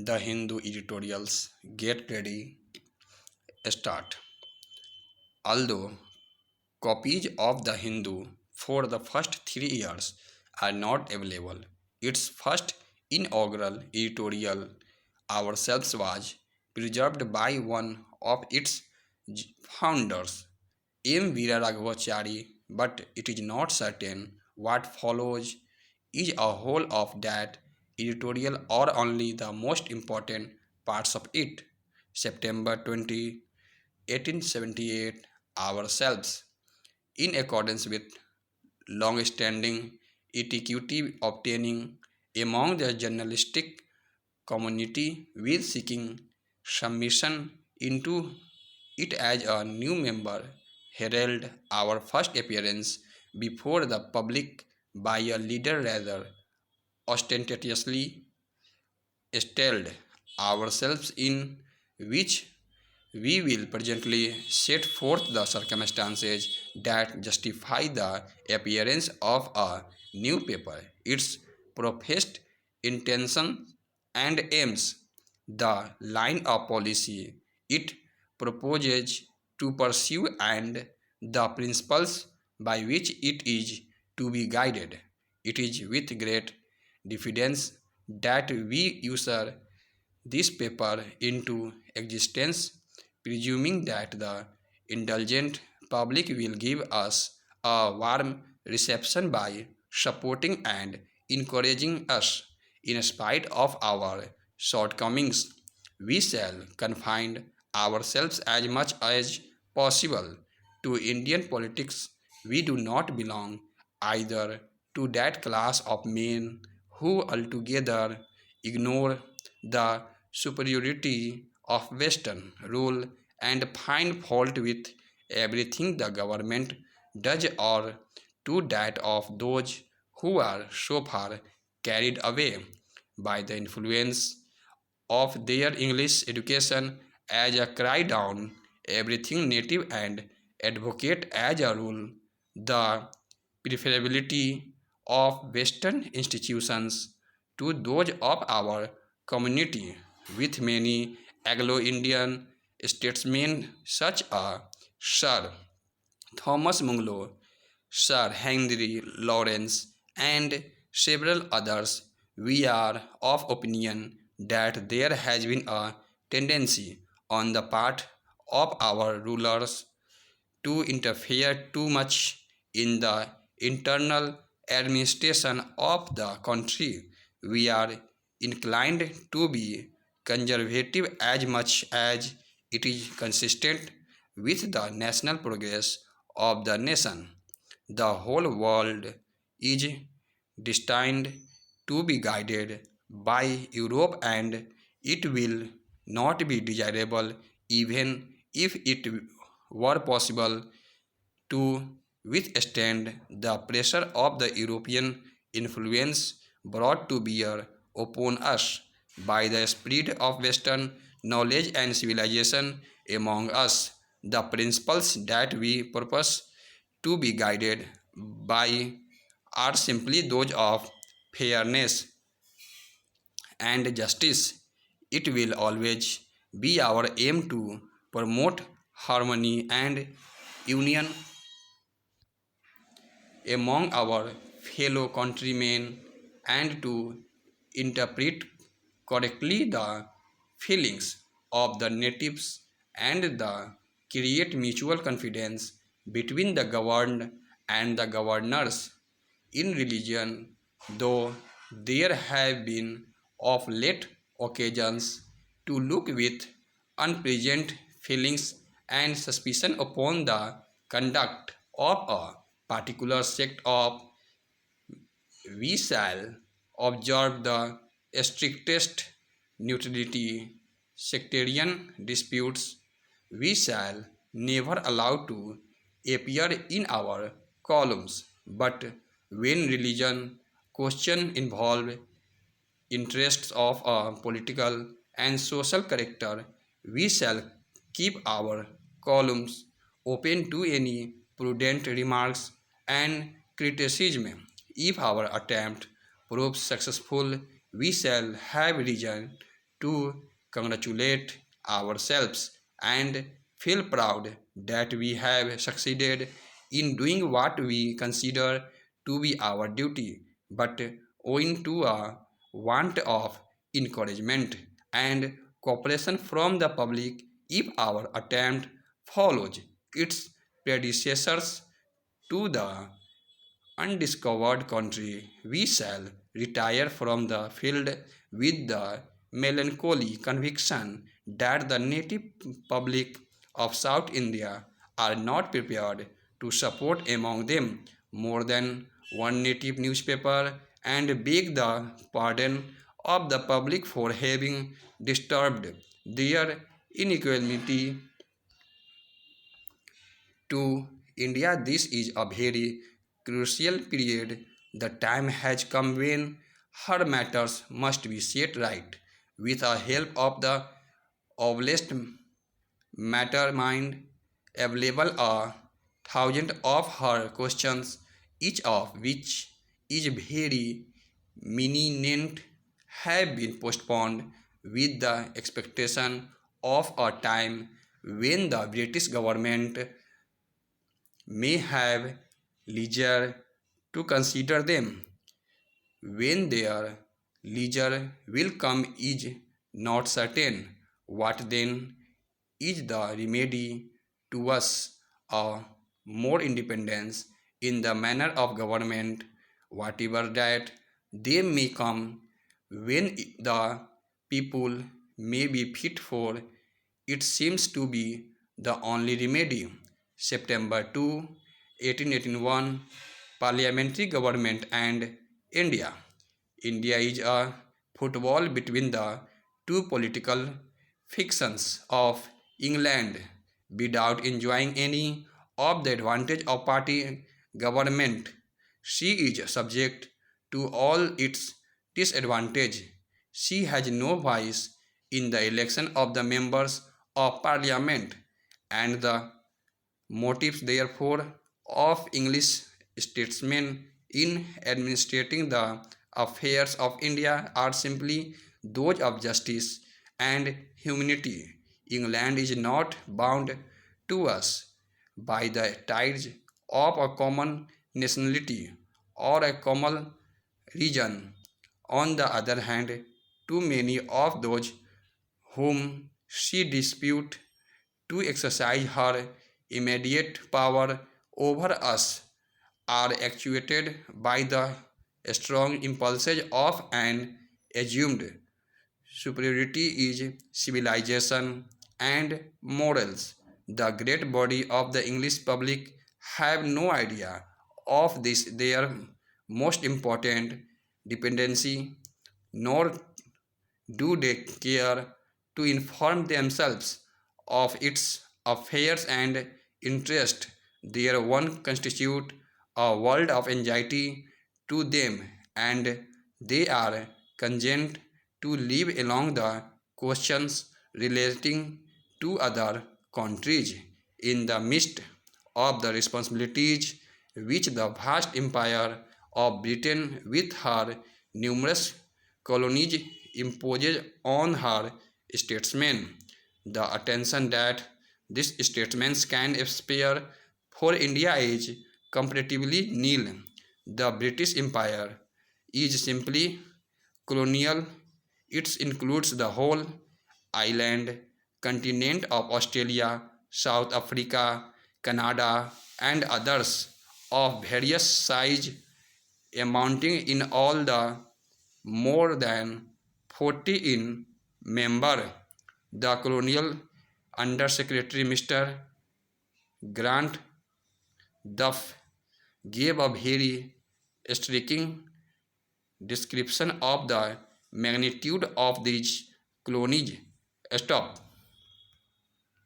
The Hindu editorials get ready, start. Although copies of The Hindu for the first 3 years are not available, its first inaugural editorial, Ourselves, was preserved by one of its founders, M. Veeraraghavachari, but it is not certain what follows is a whole of that editorial or only the most important parts of it. September 20, 1878, Ourselves, in accordance with long-standing etiquette obtaining among the journalistic community with seeking submission into it as a new member, herald our first appearance before the public by a leader rather ostentatiously styled ourselves, in which we will presently set forth the circumstances that justify the appearance of a new paper, its professed intention and aims, the line of policy it proposes to pursue, and the principles by which it is to be guided. It is with great diffidence that we usher this paper into existence, presuming that the indulgent public will give us a warm reception by supporting and encouraging us in spite of our shortcomings. We shall confine ourselves as much as possible to Indian politics. We do not belong either to that class of men who altogether ignore the superiority of Western rule and find fault with everything the government does, or to that of those who are so far carried away by the influence of their English education as a cry down everything native and advocate as a rule the preferability of Western institutions to those of our community, with many Anglo-Indian statesmen such as Sir Thomas Munro, Sir Henry Lawrence, and several others. We are of opinion that there has been a tendency on the part of our rulers to interfere too much in the internal administration of the country. We are inclined to be conservative as much as it is consistent with the national progress of the nation. The whole world is destined to be guided by Europe, and it will not be desirable, even if it were possible, to withstand the pressure of the European influence brought to bear upon us by the spread of Western knowledge and civilization among us. The principles that we purpose to be guided by are simply those of fairness and justice. It will always be our aim to promote harmony and union among our fellow countrymen, and to interpret correctly the feelings of the natives, and the create mutual confidence between the governed and the governors. In religion, though there have been of late occasions to look with unpleasant feelings and suspicion upon the conduct of a particular sect of, we shall observe the strictest neutrality. Sectarian disputes we shall never allow to appear in our columns, but when religion question involve interests of a political and social character, we shall keep our columns open to any prudent remarks and criticism. If our attempt proves successful, we shall have reason to congratulate ourselves and feel proud that we have succeeded in doing what we consider to be our duty, but owing to a want of encouragement and cooperation from the public, if our attempt follows its predecessors to the undiscovered country, we shall retire from the field with the melancholy conviction that the native public of South India are not prepared to support among them more than one native newspaper and beg the pardon of the public for having disturbed their inequality to India. This is a very crucial period. The time has come when her matters must be set right. With the help of the oblast mastermind available, a thousand of her questions, each of which is very minute, have been postponed with the expectation of a time when the British government may have leisure to consider them. When their leisure will come is not certain. What then is the remedy to us? A more independence in the manner of government, whatever that they may come, when the people may be fit for it seems to be the only remedy. September 2, 1881, Parliamentary Government and India. India is a football between the two political fictions of England without enjoying any of the advantage of party government. She is subject to all its disadvantage. She has no voice in the election of the members of parliament, and the motives therefore of English statesmen in administrating the affairs of India are simply those of justice and humanity. England is not bound to us by the ties of a common nationality or a common region. On the other hand, too many of those whom she disputes to exercise her immediate power over us are actuated by the strong impulses of an assumed superiority is civilization and morals. The great body of the English public have no idea of this their most important dependency, nor do they care to inform themselves of its affairs and interest. Their one constitute a world of anxiety to them, and they are content to leave along the questions relating to other countries in the midst of the responsibilities which the vast empire of Britain with her numerous colonies imposes on her statesmen. The attention that these statesmen can spare for India is comparatively nil. The British Empire is simply colonial. It includes the whole island continent of Australia, South Africa, Canada, and others of various size, amounting in all the more than 40 in member. The colonial undersecretary Mr. Grant Duff gave a very striking description of the magnitude of these colonies. Stop.